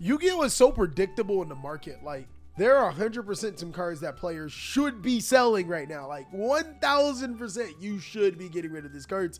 Yu-Gi-Oh is so predictable in the market. Like, there are 100% some cards that players should be selling right now. Like 1000% you should be getting rid of these cards,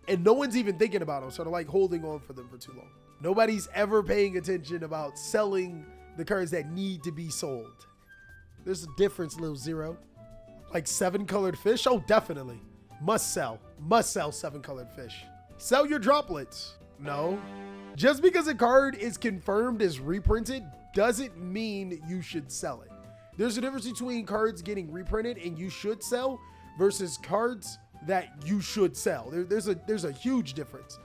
and no one's even thinking about them. So they're like holding on for them for too long. Nobody's ever paying attention about selling the cards that need to be sold. There's a difference, Lil Zero. Like 7-colored fish? Oh, definitely. Must sell 7-colored fish. Sell your droplets. No. Just because a card is confirmed as reprinted doesn't mean you should sell it. There's a difference between cards getting reprinted and you should sell versus cards that you should sell. There's a huge difference.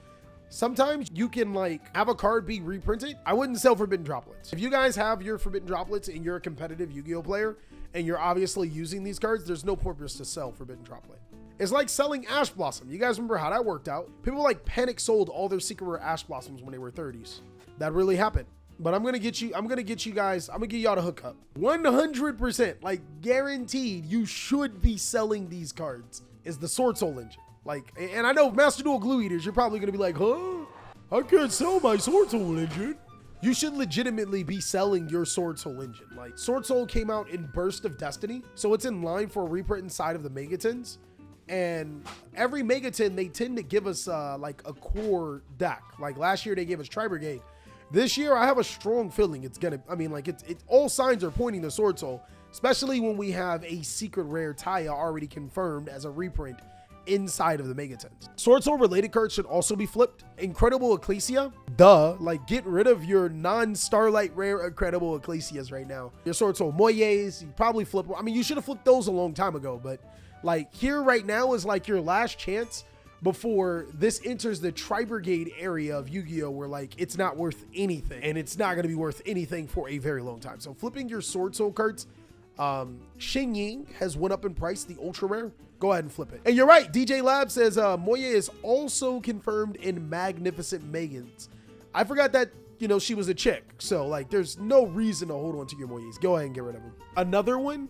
Sometimes you can like have a card be reprinted. I wouldn't sell Forbidden Droplets. If you guys have your Forbidden Droplets and you're a competitive Yu-Gi-Oh player and you're obviously using these cards, there's no purpose to sell Forbidden Droplet. It's like selling Ash Blossom. You guys remember how that worked out? People like panic sold all their secret rare Ash Blossoms when they were 30s. That really happened. But I'm gonna give y'all the hookup. 100%, like guaranteed, you should be selling these cards. Is the Sword Soul engine. Like, and I know Master Duel Glue Eaters, you're probably gonna be like, huh? I can't sell my Sword Soul engine. You should legitimately be selling your Sword Soul engine. Like, Sword Soul came out in Burst of Destiny, so it's in line for a reprint inside of the Megatons. And every Megaton, they tend to give us like a core deck. Like last year, they gave us Tri-Brigade. This year, I have a strong feeling it's gonna, I mean, like it's all signs are pointing to Sword Soul, especially when we have a secret rare Taya already confirmed as a reprint inside of the Megatons. Sword Soul related cards should also be flipped. Incredible Ecclesia, duh, like get rid of your non-Starlight rare Incredible Ecclesias right now. Your Sword Soul Moyes, you probably flip, I mean, you should have flipped those a long time ago, but like here right now is like your last chance before this enters the Tri-Brigade area of Yu-Gi-Oh where like it's not worth anything and it's not going to be worth anything for a very long time. So flipping your Sword Soul cards, Xing Ying has went up in price, the ultra rare. Go ahead and flip it. And you're right, DJ Lab says Moye is also confirmed in Magnificent Megans. I forgot that, you know, she was a chick, so like there's no reason to hold on to your Moyes. Go ahead and get rid of them. Another one,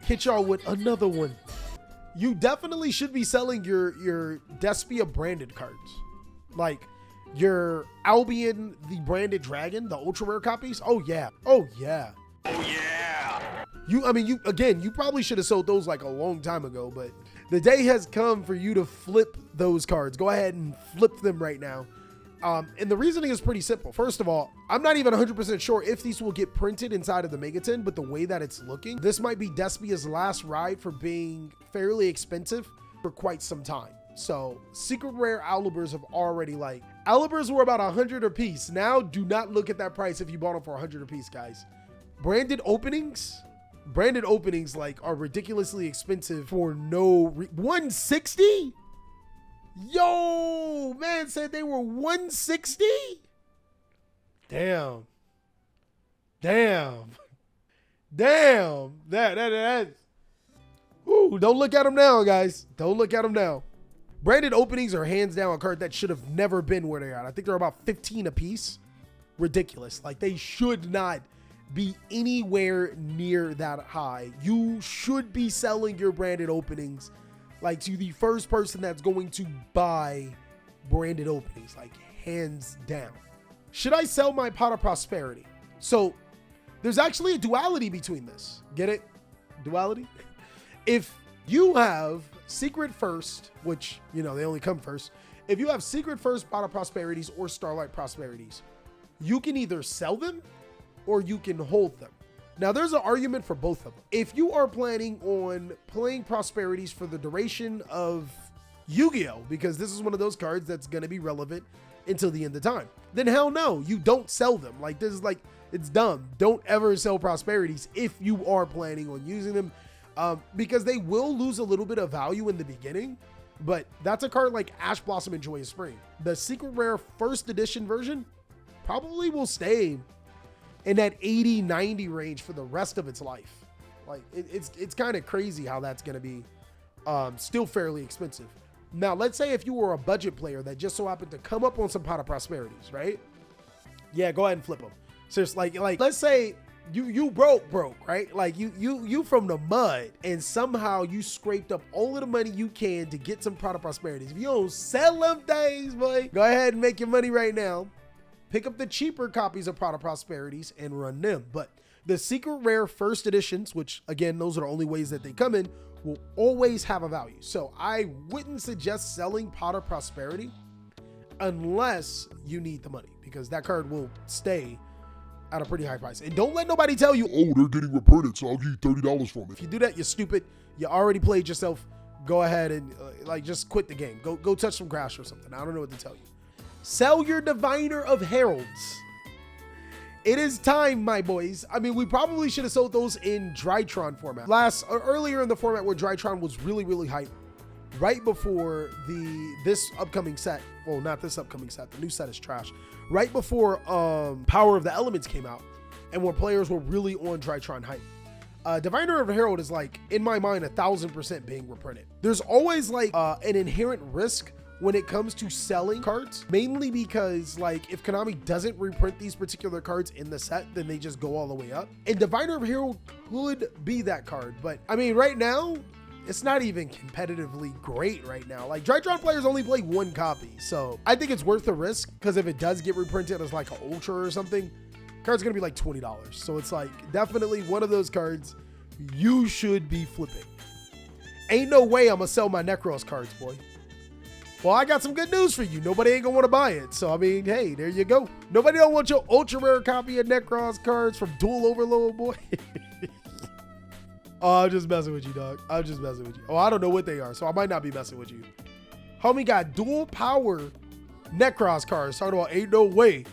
hit y'all with another one. You definitely should be selling your Despia branded cards. Like your Albion, the branded dragon, the ultra rare copies. Oh yeah. Oh yeah. Oh yeah. You probably should have sold those like a long time ago, but the day has come for you to flip those cards. Go ahead and flip them right now. And the reasoning is pretty simple. First of all, I'm not even 100% sure if these will get printed inside of the Megaton, but the way that it's looking, this might be Despia's last ride for being fairly expensive for quite some time. So secret rare Alibers have already like, Alibers were about 100 a piece. Now do not look at that price if you bought them for 100 a piece, guys. Branded openings like are ridiculously expensive for no 160. Yo, man said they were 160. Damn. That. Ooh, don't look at them now, guys. Don't look at them now. Branded openings are hands down a card that should have never been where they are. I think they're about 15 a piece. Ridiculous. Like they should not be anywhere near that high. You should be selling your branded openings like to the first person that's going to buy branded openings, like hands down. Should I sell my Pot of Prosperity? So there's actually a duality between this. Get it? Duality? If you have Secret First, which, you know, they only come first. If you have Secret First Pot of Prosperities or Starlight Prosperities, you can either sell them or you can hold them. Now, there's an argument for both of them. If you are planning on playing Prosperities for the duration of Yu-Gi-Oh, because this is one of those cards that's going to be relevant until the end of time, then hell no, you don't sell them. Like, this is like, it's dumb. Don't ever sell Prosperities if you are planning on using them, because they will lose a little bit of value in the beginning, but that's a card like Ash Blossom and Joyous Spring. The secret rare first edition version probably will stay in that 80-90 range for the rest of its life. Like it's kind of crazy how that's going to be still fairly expensive. Now, let's say if you were a budget player that just so happened to come up on some Pot of Prosperities, right? Yeah, go ahead and flip them. So it's like let's say you broke, right? Like you from the mud and somehow you scraped up all of the money you can to get some Pot of Prosperities. If you don't sell them things, boy, go ahead and make your money right now. pick up the cheaper copies of Pot of Prosperities and run them. But the secret rare first editions, which again, those are the only ways that they come in, will always have a value. So I wouldn't suggest selling Pot of Prosperity unless you need the money, because that card will stay at a pretty high price. And don't let nobody tell you, oh, they're getting reprinted, so I'll give you $30 for it. If you do that, you're stupid. You already played yourself. Go ahead and like just quit the game. Go touch some grass or something. I don't know what to tell you. Sell your Diviner of Heralds. It is time, my boys. I mean, we probably should have sold those in Drytron format. Earlier in the format where Drytron was really, really hype, right before this upcoming set. Well, not this upcoming set. The new set is trash. Right before Power of the Elements came out, and when players were really on Drytron hype. Diviner of Herald is like, in my mind, 1000% being reprinted. There's always like an inherent risk when it comes to selling cards, mainly because like if Konami doesn't reprint these particular cards in the set, then they just go all the way up. And Diviner of Herald could be that card, but I mean, right now, it's not even competitively great right now. Like Drytron players only play one copy, so I think it's worth the risk, because if it does get reprinted as like an Ultra or something, card's gonna be like $20. So it's like definitely one of those cards you should be flipping. Ain't no way I'm gonna sell my Necros cards, boy. Well, I got some good news for you. Nobody ain't gonna want to buy it. So I mean, hey, there you go. Nobody don't want your ultra rare copy of Necros cards from Dual Overload, boy. Oh, I'm just messing with you, dog. I'm just messing with you. Oh, I don't know what they are, so I might not be messing with you. Homie got dual power Necros cards. Talking about ain't no way.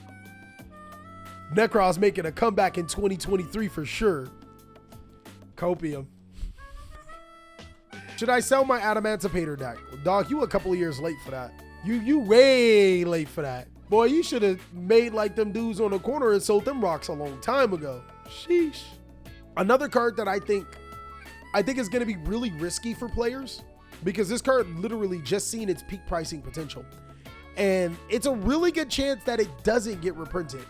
Necros making a comeback in 2023 for sure. Copium. Should I sell my Adamantipator deck? Dog, you a couple of years late for that. You way late for that. Boy, you should have made like them dudes on the corner and sold them rocks a long time ago. Sheesh. Another card that I think is going to be really risky for players, because this card literally just seen its peak pricing potential. And it's a really good chance that it doesn't get reprinted.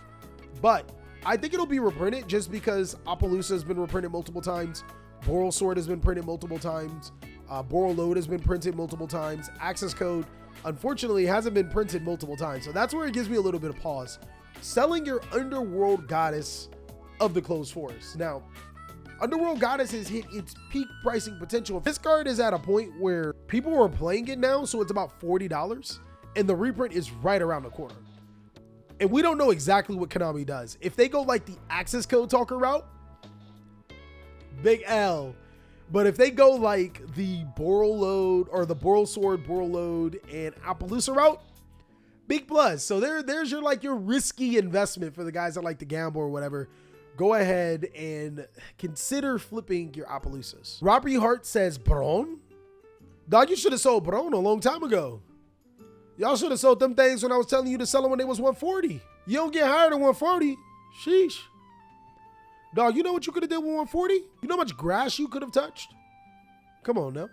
But I think it'll be reprinted just because Appaloosa has been reprinted multiple times. Boral Sword has been printed multiple times. Boral Load has been printed multiple times. Access Code, unfortunately, hasn't been printed multiple times. So that's where it gives me a little bit of pause. Selling your Underworld Goddess of the Closed Forest. Now, Underworld Goddess has hit its peak pricing potential. This card is at a point where people are playing it now, so it's about $40, and the reprint is right around the corner. And we don't know exactly what Konami does. If they go like the Access Code Talker route, big L. But if they go like the Boral Load or the Boral Sword, Boral Load, and Appaloosa route, big plus. So there's your like your risky investment for the guys that like to gamble or whatever. Go ahead and consider flipping your Appaloosas. Robbery Heart says, Bron? Dog, you should have sold Bron a long time ago. Y'all should have sold them things when I was telling you to sell them when they was 140. You don't get higher than 140. Sheesh. Dog, you know what you could have did with 140? You know how much grass you could have touched? Come on now.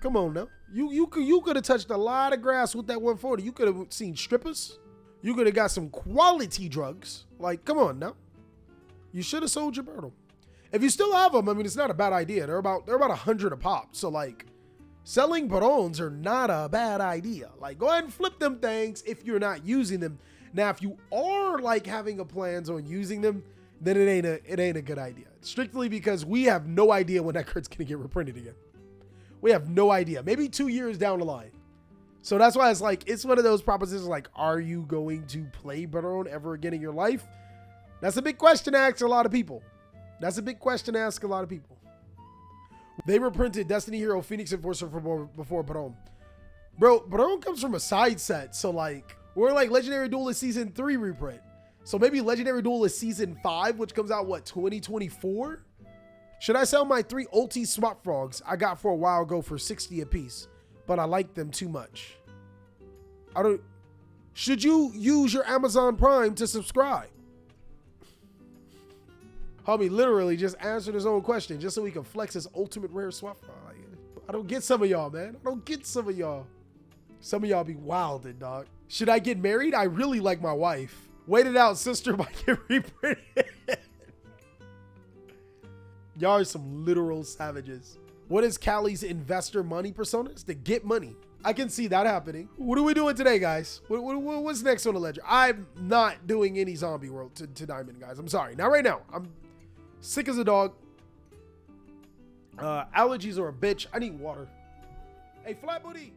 Come on now. You could have touched a lot of grass with that 140. You could have seen strippers. You could have got some quality drugs. Like, come on now. You should have sold your Birtle. If you still have them, I mean, it's not a bad idea. They're about 100 a pop. So like, selling Barons are not a bad idea. Like, go ahead and flip them things if you're not using them. Now, if you are like having a plans on using them, then it ain't a good idea. Strictly because we have no idea when that card's gonna get reprinted again. We have no idea. Maybe 2 years down the line. So that's why it's like, it's one of those propositions like, are you going to play Baron ever again in your life? That's a big question to ask a lot of people. That's a big question to ask a lot of people. They reprinted Destiny Hero Phoenix Enforcer before Baron. Bro, Baron comes from a side set. So like, we're like Legendary Duelist Season 3 reprint. So maybe Legendary Duelist Season 5, which comes out, what, 2024? Should I sell my 3 ulti Swap Frogs I got for a while ago for 60 a piece, but I like them too much? Should you use your Amazon Prime to subscribe? Homie literally just answered his own question just so he can flex his ultimate rare swap frog. I don't get some of y'all, man. I don't get some of y'all. Some of y'all be wildin', dog. Should I get married? I really like my wife. Wait it out, sister, might get reprinted. Y'all are some literal savages. What is Cali's investor money persona? It's to get money. I can see that happening. What are we doing today, guys? What's next on the ledger? I'm not doing any zombie world to diamond, guys. I'm sorry. Not right now. I'm sick as a dog. Allergies are a bitch. I need water. Hey, flat booty.